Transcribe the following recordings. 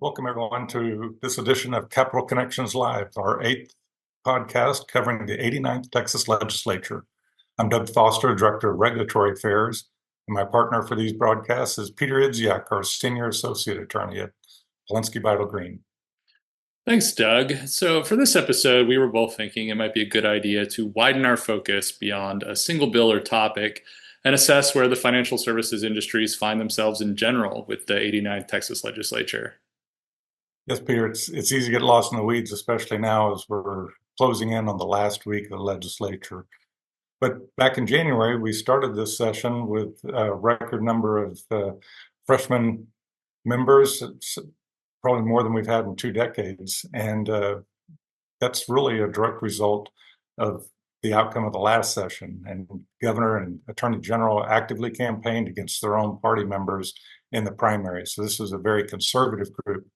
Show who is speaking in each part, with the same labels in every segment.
Speaker 1: Welcome, everyone, to this edition of Capital Connections Live, our eighth podcast covering the 89th Texas Legislature. I'm Doug Foster, Director of Regulatory Affairs, and my partner for these broadcasts is Peter Idziak, our Senior Associate Attorney at Polinsky Vital Green.
Speaker 2: Thanks, Doug. So for this episode, we were both thinking it might be a good idea to widen our focus beyond a single bill or topic and assess where the financial services industries find themselves in general with the 89th Texas Legislature.
Speaker 1: Yes, Peter, it's easy to get lost in the weeds, especially now as we're closing in on the last week of the legislature. But back in January, we started this session with a record number of freshman members. It's probably more than we've had in 2 decades. And that's really a direct result of the outcome of the last session. And Governor and Attorney General actively campaigned against their own party members in the primary. So this was a very conservative group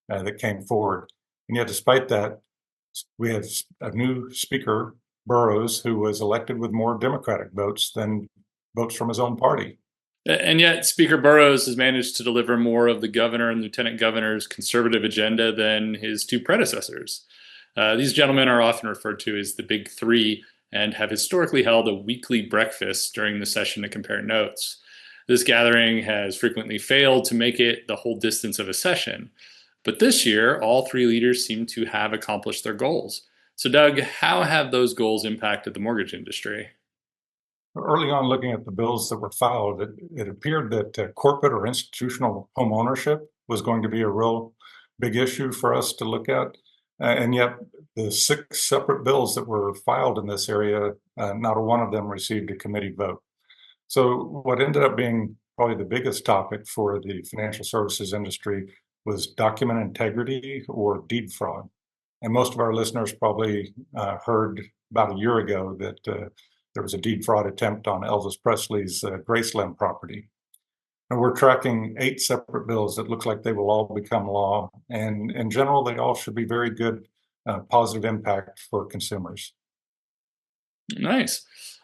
Speaker 1: that came forward. And yet, despite that, we have a new Speaker Burrows who was elected with more Democratic votes than votes from his own party.
Speaker 2: And yet, Speaker Burrows has managed to deliver more of the governor and lieutenant governor's conservative agenda than his two predecessors. These gentlemen are often referred to as the Big Three and have historically held a weekly breakfast during the session to compare notes. This gathering has frequently failed to make it the whole distance of a session. But this year, all three leaders seem to have accomplished their goals. So, Doug, how have those goals impacted the mortgage industry?
Speaker 1: Early on, looking at the bills that were filed, it appeared that corporate or institutional home ownership was going to be a real big issue for us to look at. And yet, the 6 separate bills that were filed in this area, not a one of them received a committee vote. So what ended up being probably the biggest topic for the financial services industry was document integrity or deed fraud. And most of our listeners probably heard about a year ago that there was a deed fraud attempt on Elvis Presley's Graceland property. And we're tracking 8 separate bills that look like they will all become law. And in general, they all should be very good, positive impact for consumers.
Speaker 2: Nice.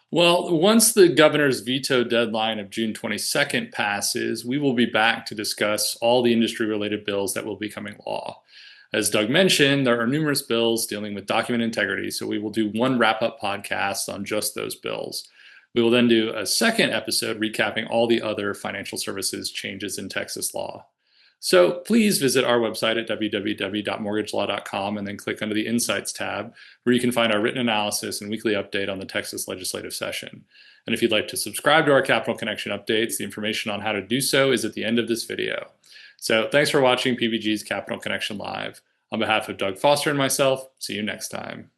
Speaker 2: Well, once the governor's veto deadline of June 22nd passes, we will be back to discuss all the industry-related bills that will be becoming law. As Doug mentioned, there are numerous bills dealing with document integrity, so we will do one wrap-up podcast on just those bills. We will then do a second episode recapping all the other financial services changes in Texas law. So please visit our website at www.mortgagelaw.com and then click under the Insights tab, where you can find our written analysis and weekly update on the Texas legislative session. And if you'd like to subscribe to our Capital Connection updates, the information on how to do so is at the end of this video. So thanks for watching PVG's Capital Connection Live. On behalf of Doug Foster and myself, see you next time.